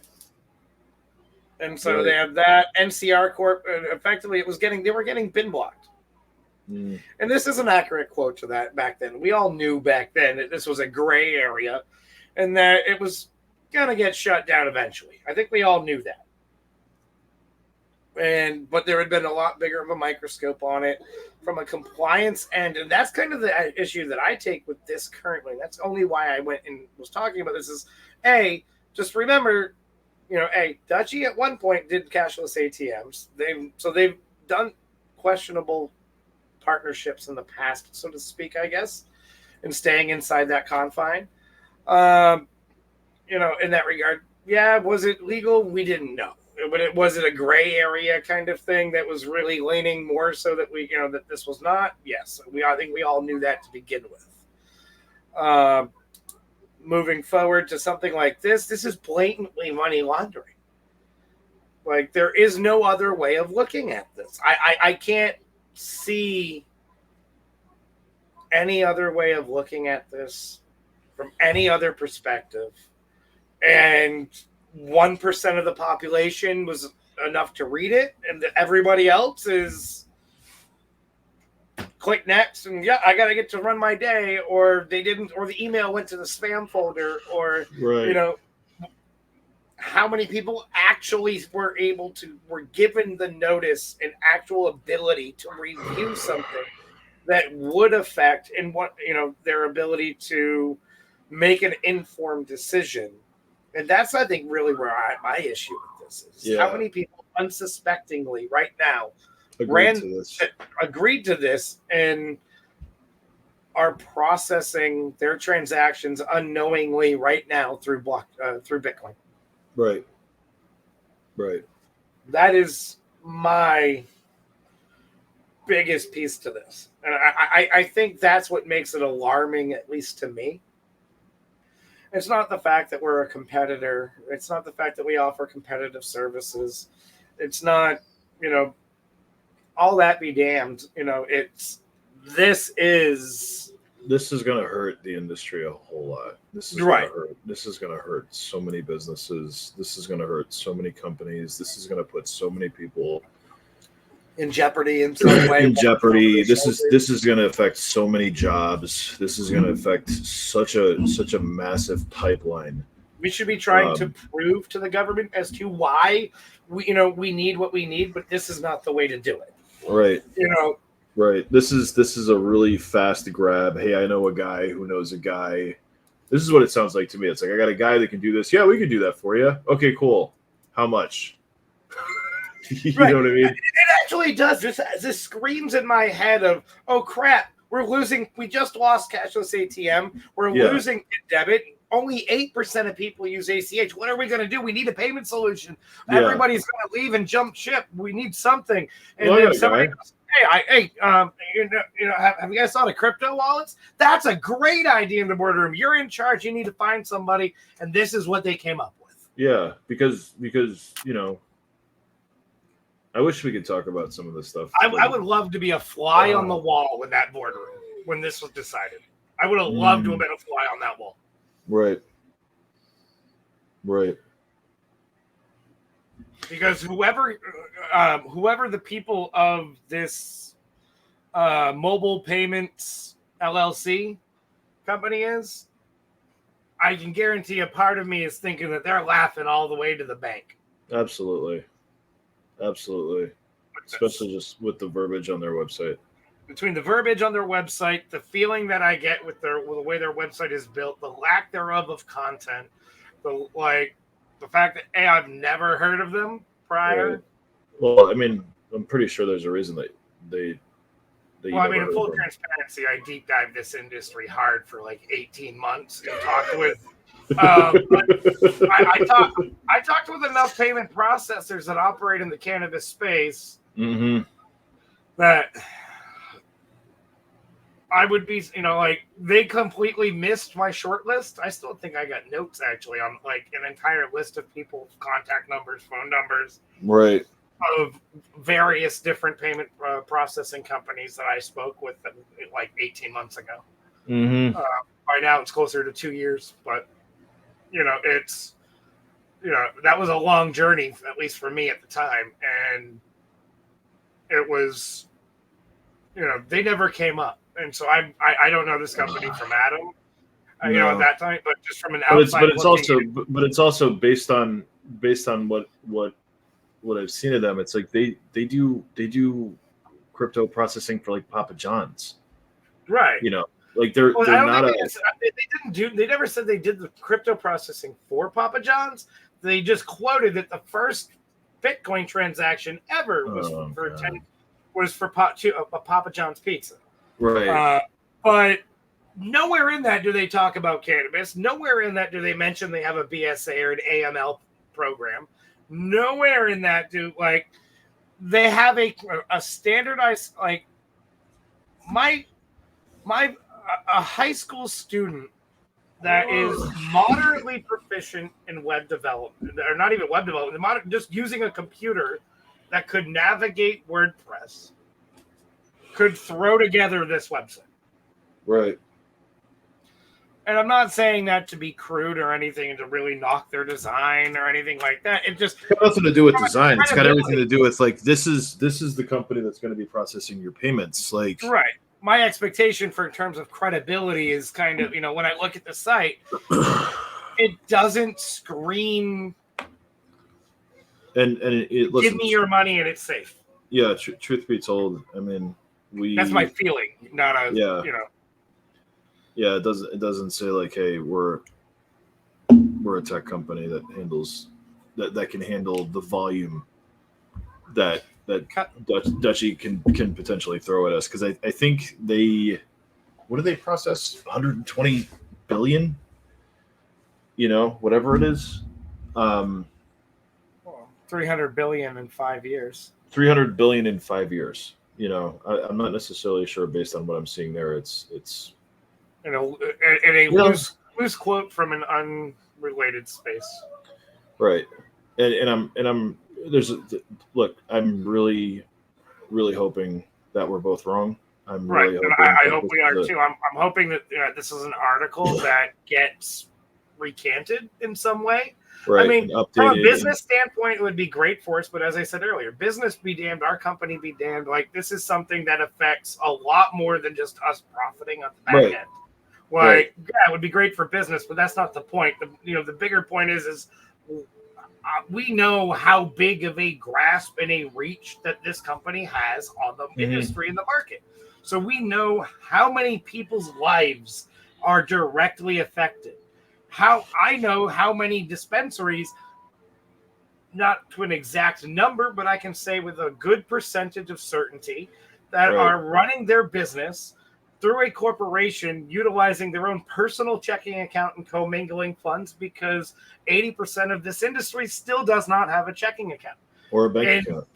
And so they had that. NCR Corp. Effectively, they were getting bin blocked. And this is an accurate quote to that back then. We all knew back then that this was a gray area, and that it was gonna get shut down eventually. I think we all knew that. But there had been a lot bigger of a microscope on it from a compliance end, and that's kind of the issue that I take with this currently. That's only why I went and was talking about this. Is just remember, Dutchie at one point did cashless ATMs. They've done questionable partnerships in the past, so to speak, I guess, and staying inside that confine. In that regard, was it legal? We didn't know. But was it a gray area kind of thing that was really leaning more so that that this was not? Yes. I think we all knew that to begin with. Moving forward to something like this is blatantly money laundering. Like, there is no other way of looking at this. I can't see any other way of looking at this from any other perspective. And 1% of the population was enough to read it, and everybody else is click next, and I gotta get to run my day, or they didn't, or the email went to the spam folder, or how many people actually were given the notice and actual ability to review something that would affect and their ability to make an informed decision. And that's, I think, really where my issue with this is. How many people unsuspectingly right now agreed to this and are processing their transactions unknowingly right now through Bitcoin. Right. That is my biggest piece to this. And I think that's what makes it alarming, at least to me. It's not the fact that we're a competitor. It's not the fact that we offer competitive services. It's not, all that be damned. This is going to hurt the industry a whole lot. This is right. This is going to hurt so many businesses. This is going to hurt so many companies. This is going to put so many people in jeopardy in some way. In jeopardy. This is going to affect so many jobs. This is going to affect such a massive pipeline. We should be trying to prove to the government as to why we need what we need, but this is not the way to do it. Right. Right. This is a really fast grab. Hey, I know a guy who knows a guy. This is what it sounds like to me. It's like, I got a guy that can do this. Yeah, we can do that for you. Okay, cool. How much? You know what I mean? It actually does. This screams in my head of, oh crap, we just lost cashless ATM. We're losing debit. Only 8% of people use ACH. What are we going to do? We need a payment solution. Yeah. Everybody's going to leave and jump ship. We need something. And then somebody goes, hey, have you guys thought of crypto wallets? That's a great idea in the boardroom. You're in charge. You need to find somebody. And this is what they came up with. Yeah, because I wish we could talk about some of this stuff. I would love to be a fly on the wall in that boardroom when this was decided. I would have loved to have been a fly on that wall. Right. Because whoever the people of this mobile payments LLC company is, I can guarantee a part of me is thinking that they're laughing all the way to the bank. Absolutely. Especially just with the verbiage on their website. Between the verbiage on their website, the feeling that I get with the way their website is built, the lack thereof of content, the fact that I've never heard of them prior. Right. Well, I mean, I'm pretty sure there's a reason that they well, I mean, in full transparency, I deep dived this industry hard for like 18 months and talked with. I talked with enough payment processors that operate in the cannabis space that I would be, they completely missed my short list. I still think I got notes actually on like an entire list of people, contact numbers, phone numbers, right, of various different payment processing companies that I spoke with like 18 months ago. By now it's closer to 2 years, but it's, that was a long journey, at least for me at the time. And it was, they never came up. And so I don't know this company from Adam, at that time, but just from an outside. But it's also based on what I've seen of them. It's like they do crypto processing for like Papa John's, right? Like they're not they never said they did the crypto processing for Papa John's. They just quoted that the first Bitcoin transaction ever was for Papa John's pizza. Right. But nowhere in that do they talk about cannabis. Nowhere in that do they mention they have a BSA or an AML program. Nowhere in that they have a standardized, like my a high school student that is moderately proficient in web development, or not even web development, just using a computer that could navigate WordPress, could throw together this website. Right. And I'm not saying that to be crude or anything and to really knock their design or anything like that. It just got nothing to do with design. It's got everything to do with like this is the company that's going to be processing your payments. Like right. My expectation in terms of credibility is kind of, when I look at the site, it doesn't scream and listen, give me your money and it's safe. Yeah, truth be told, I mean, that's my feeling, not a Yeah, it doesn't say like, hey, we're a tech company that handles that can handle the volume that Dutchie can potentially throw at us, because I think what do they process? 120 billion, whatever it is. 300 billion in 5 years. 300 billion in 5 years. I'm not necessarily sure based on what I'm seeing there. It's a loose quote from an unrelated space. Right. And I'm look, I'm really, really hoping that we're both wrong. I'm right. Really and I hope we are too. I'm hoping that this is an article that gets recanted in some way. Right. I mean, from a business standpoint, it would be great for us. But as I said earlier, business be damned, our company be damned. Like, this is something that affects a lot more than just us profiting on the back end. Like, yeah, it would be great for business, but that's not the point. The bigger point is we know how big of a grasp and a reach that this company has on the industry and the market. So we know how many people's lives are directly affected. I know how many dispensaries, not to an exact number, but I can say with a good percentage of certainty, that are running their business through a corporation utilizing their own personal checking account and commingling funds, because 80% of this industry still does not have a checking account. Or a bank account.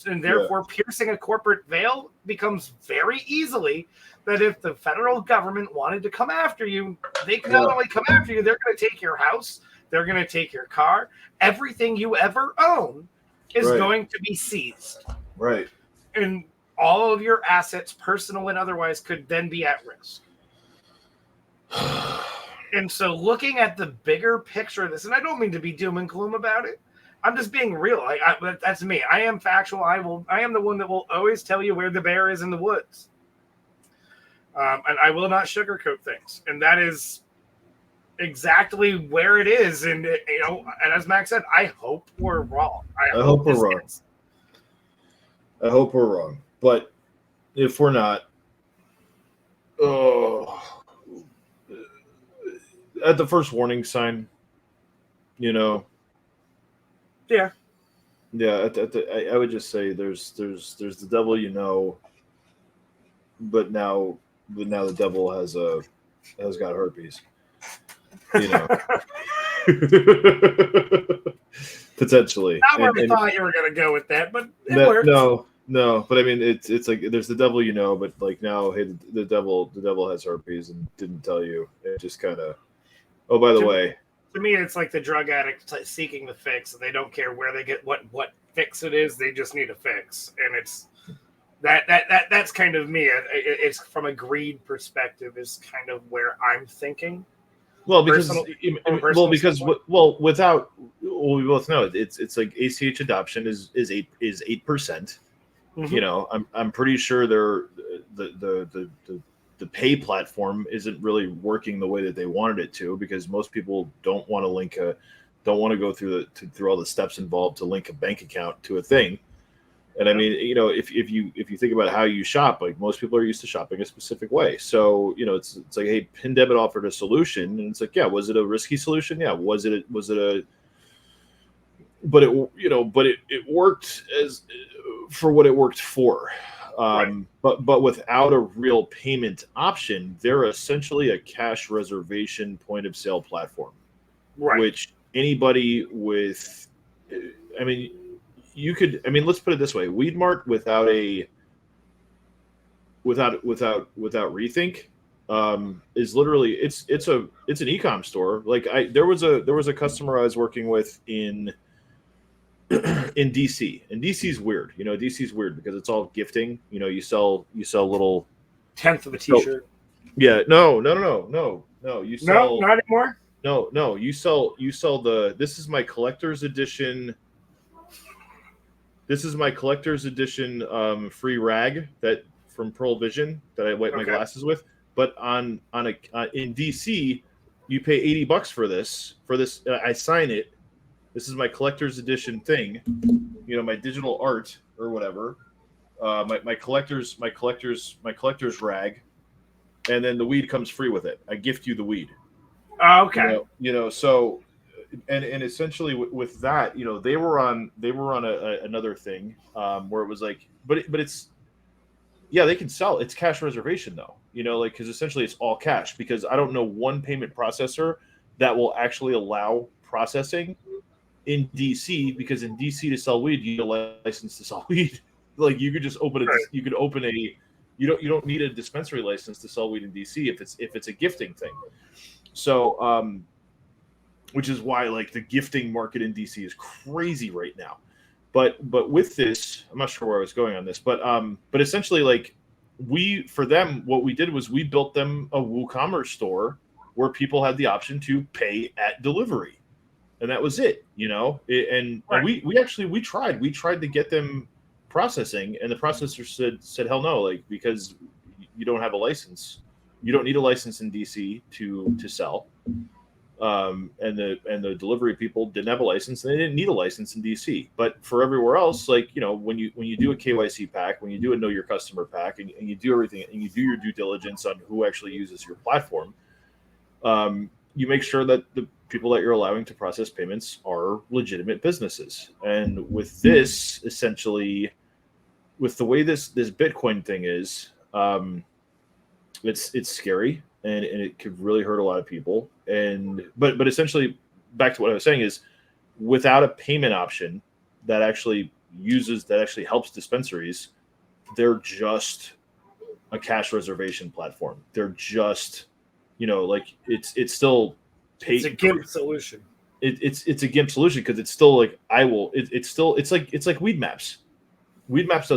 And therefore piercing a corporate veil becomes very easily that if the federal government wanted to come after you, they can not only come after you, they're going to take your house, they're going to take your car, everything you ever own is going to be seized. Right. And all of your assets, personal and otherwise, could then be at risk. And so looking at the bigger picture of this, and I don't mean to be doom and gloom about it, I'm just being real. That's me. I am factual. I am the one that will always tell you where the bear is in the woods. And I will not sugarcoat things. And that is exactly where it is. And, and as Max said, I hope we're wrong. I hope we're wrong. I hope we're wrong. But if we're not, at the first warning sign, Yeah. Yeah, I would just say there's the devil, but now the devil has got herpes. Potentially. Not where we thought you were going to go with that, but it works. No, but I mean it's like there's the devil, but like now, hey, the devil has herpes and didn't tell you. It just kind of. Oh, by the way. To me, it's like the drug addict seeking the fix, and they don't care where they get what fix it is. They just need a fix, and it's that's kind of me. It's from a greed perspective is kind of where I'm thinking. Well, because we both know it's like ACH adoption is 8%. Mm-hmm. I'm pretty sure the pay platform isn't really working the way that they wanted it to, because most people don't want to go through all the steps involved to link a bank account to a thing. And I mean, if you think about how you shop, like most people are used to shopping a specific way. So, it's like, hey, PIN debit offered a solution, and it's like, yeah, was it a risky solution? Yeah. But it worked for what it worked for. But without a real payment option, they're essentially a cash reservation point of sale platform, which anybody with, let's put it this way: WeedMart without rethink is literally it's an e-com store. Like there was a customer I was working with in DC, and DC's weird. DC's weird because it's all gifting. You sell little tenth of a t-shirt. Yeah, no. You sell not anymore. No. You sell this is my collector's edition. This is my collector's edition free rag that from Pearl Vision that I wipe my glasses with. But in DC, you pay $80 for this. I sign it. This is my collector's edition thing, my digital art or whatever, my collector's rag, and then the weed comes free with it. I gift you the weed. Okay. So and essentially with that, they were on another thing where it was like, but it's, yeah, they can sell. It's cash reservation though, like, because essentially it's all cash, because I don't know one payment processor that will actually allow processing in DC, because in DC to sell weed, you need a license to sell weed. Like you could just open it. Right. You could open a. You don't need a dispensary license to sell weed in DC if it's a gifting thing. So, which is why like the gifting market in DC is crazy right now. But with this, I'm not sure where I was going on this, but essentially like for them, what we did was we built them a WooCommerce store where people had the option to pay at delivery, and that was it. And we tried to get them processing, and the processor said hell no, like, because you don't have a license. You don't need a license in DC to sell. And the delivery people didn't have a license, and they didn't need a license in DC. But for everywhere else, like, when you do a KYC pack, when you do a know your customer pack, and you do everything, and you do your due diligence on who actually uses your platform, you make sure that the people that you're allowing to process payments are legitimate businesses. And with this, essentially, with the way this Bitcoin thing is, it's scary, and it could really hurt a lot of people. And but essentially, back to what I was saying is, without a payment option that actually helps dispensaries, they're just a cash reservation platform. They're just, like it's still it's a GIMP solution. It's a GIMP solution, because it's still like it's like WeedMaps. WeedMaps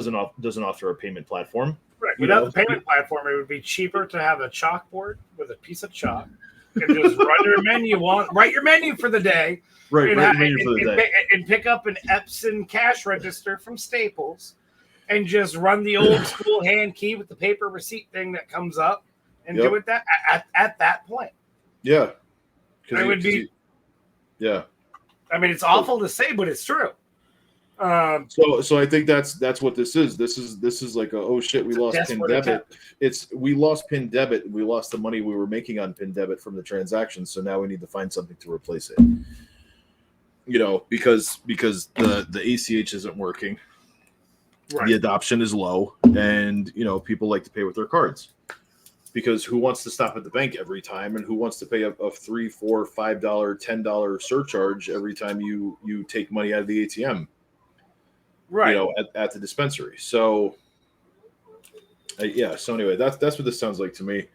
doesn't offer a payment platform. Right. Without the payment platform, it would be cheaper to have a chalkboard with a piece of chalk and just write your menu for the day. Right. And pick up an Epson cash register from Staples and just run the old school hand key with the paper receipt thing that comes up and do it at that point. Yeah. It would be. Yeah. I mean, it's awful to say, but it's true. So I think that's what this is. This is like oh shit, we lost PIN debit. We lost PIN debit. We lost the money we were making on PIN debit from the transaction. So now we need to find something to replace it. Because the ACH isn't working. Right. The adoption is low, and people like to pay with their cards, because who wants to stop at the bank every time, and who wants to pay a $3, $4, $5, $10 surcharge every time you take money out of the ATM? Right. At the dispensary. So, So anyway, that's what this sounds like to me.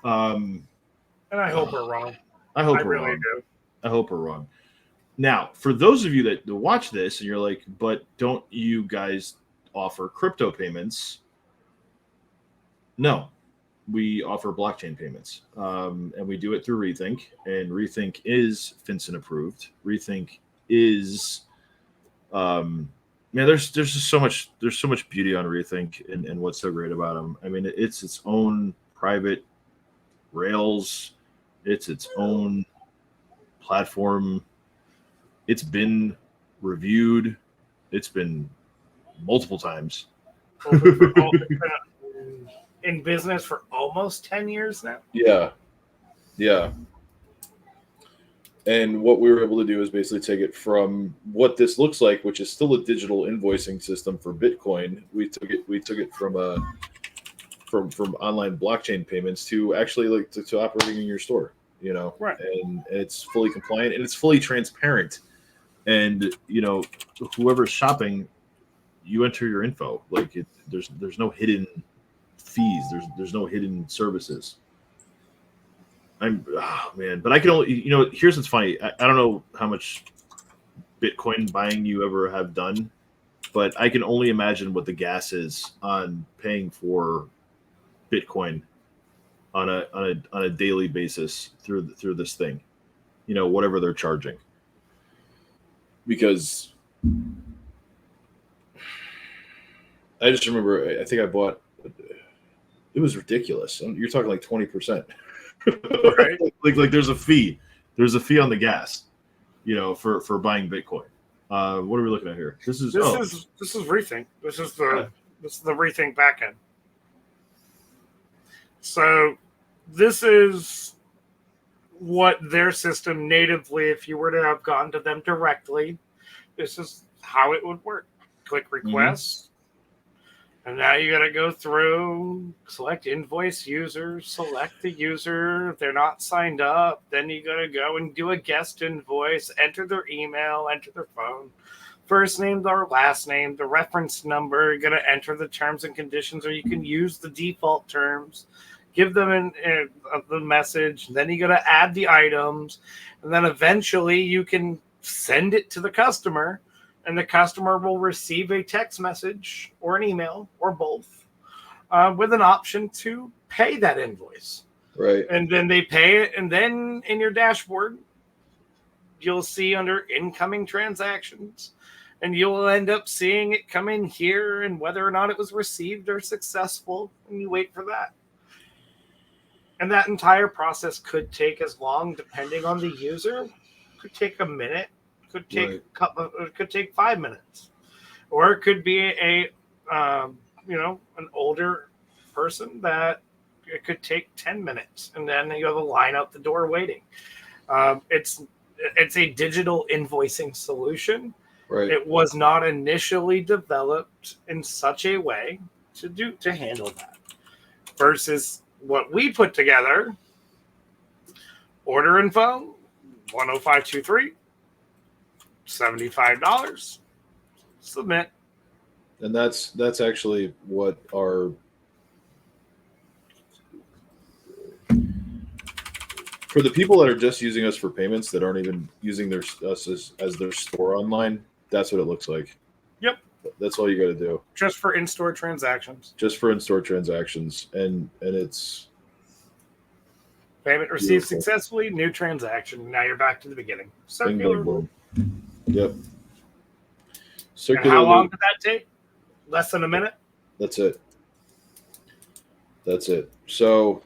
And I hope we're wrong. I hope we're wrong. Now, for those of you that watch this and you're like, but don't you guys offer crypto payments? No, we offer blockchain payments, and we do it through Rethink. And Rethink is FinCEN approved. Rethink is there's just so much beauty on Rethink, and what's so great about them. I mean, it's its own private rails, it's its own platform. It's been reviewed. It's been multiple times. In business for almost 10 years now. Yeah. And what we were able to do is basically take it from what this looks like, which is still a digital invoicing system for Bitcoin. We took it from online blockchain payments to actually like to operating in your store, right. And it's fully compliant and it's fully transparent. And whoever's shopping, you enter your info. Like there's no hidden fees. There's no hidden services. But I can only, here's what's funny. I don't know how much Bitcoin buying you ever have done, but I can only imagine what the gas is on paying for Bitcoin on a daily basis through this thing, whatever they're charging. Because I just remember, I think I bought, it was ridiculous. You're talking like 20%. Right? like there's a fee. There's a fee on the gas, for buying Bitcoin. What are we looking at here? This is Rethink. This is the Rethink backend. So this is what their system natively, if you were to have gone to them directly, this is how it would work. Click request. And now you got to go through, select invoice user, select the user. If they're not signed up, then you got to go and do a guest invoice, enter their email, enter their phone, first name or last name, the reference number. You're going to enter the terms and conditions, or you can use the default terms. Give them the message. Then you got to add the items. And then eventually you can send it to the customer. And the customer will receive a text message or an email or both with an option to pay that invoice. Right. And then they pay it. And then in your dashboard, you'll see under incoming transactions. And you'll end up seeing it come in here and whether or not it was received or successful. And you wait for that. And that entire process could take as long, depending on the user. Could take a minute. Could take it could take 5 minutes, or it could be an older person that it could take 10 minutes, and then you have a line out the door waiting. It's a digital invoicing solution. Right. It was not initially developed in such a way to handle that. Versus what we put together, order info, 10523. $75. Submit. And that's actually what our for the people that are just using us for payments that aren't even using us as their store online, that's what it looks like. Yep. That's all you got to do. Just for in-store transactions. Just for in-store transactions, and it's payment received successfully, new transaction. Now you're back to the beginning. Circular. Boom. Yep. And how long did that take? Less than a minute? That's it. So,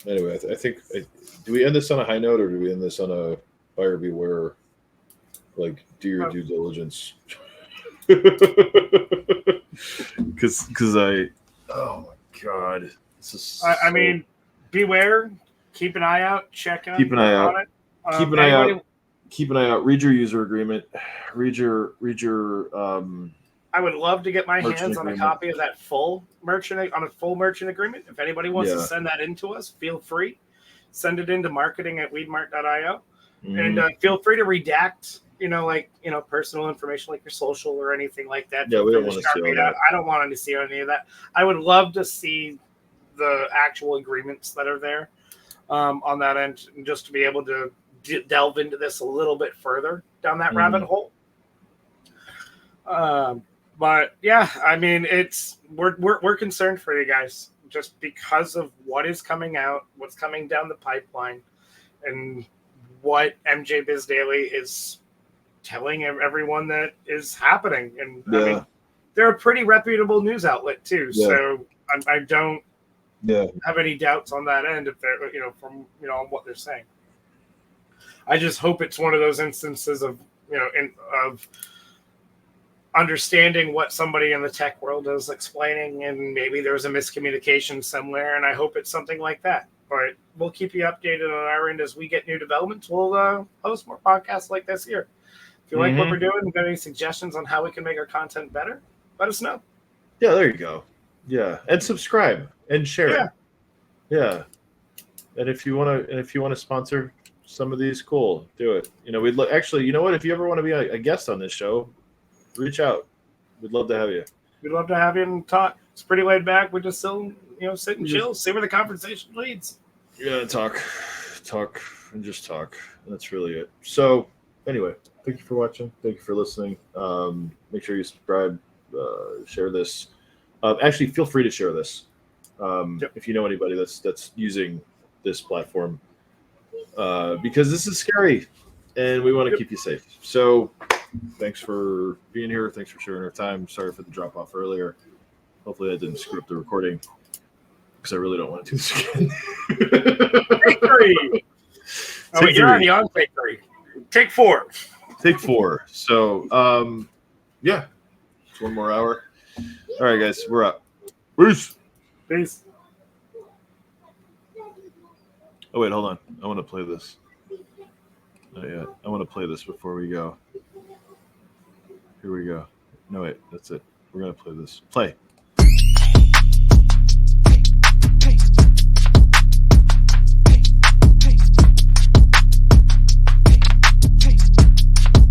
anyway, I think, do we end this on a high note or do we end this on a buyer beware? Like, do your due diligence. Because oh my God. This is I mean, beware. Keep an eye out. Check on it. Keep an eye out. Keep an eye out. Read your user agreement. Read your. I would love to get my hands on agreement. A copy of that full merchant agreement. If anybody wants to send that in to us, feel free. Send it into marketing@weedmart.io, and feel free to redact, personal information like your social or anything like that. Yeah, we don't want to see all that. I don't want to see any of that. I would love to see the actual agreements that are there on that end, just to be able to delve into this a little bit further down that rabbit hole. But yeah, I mean, we're concerned for you guys just because of what is coming out, what's coming down the pipeline, and what MJ Biz Daily is telling everyone that is happening. And I mean, they're a pretty reputable news outlet too, so I don't have any doubts on that end if they're from on what they're saying. I just hope it's one of those instances of of understanding what somebody in the tech world is explaining, and maybe there's a miscommunication somewhere, and I hope it's something like that. But we'll keep you updated on our end as we get new developments. We'll host more podcasts like this here. If you like what we're doing and got any suggestions on how we can make our content better, let us know. Yeah, there you go. Yeah, and subscribe and share it. Yeah, and if you want to sponsor some of these, cool, do it. We'd actually, you know what? If you ever want to be a guest on this show, reach out. We'd love to have you. We'd love to have you and talk. It's pretty laid back. We just still, sit and chill, see where the conversation leads. Yeah, talk, and just talk. That's really it. So, anyway, thank you for watching. Thank you for listening. Make sure you subscribe, share this. Actually, feel free to share this if you know anybody that's using this platform, because this is scary, and we want to keep you safe. So, thanks for being here. Thanks for sharing our time. Sorry for the drop off earlier. Hopefully, that didn't screw up the recording, because I really don't want to do this again. Take 3. Oh, wait, you're already on take 3. Take 4. Take 4. So, yeah, it's 1 more hour. All right, guys, we're up. Peace. Oh wait, hold on. I want to play this. Not yet. I want to play this before we go. Here we go. No wait, that's it. We're gonna play this. Play.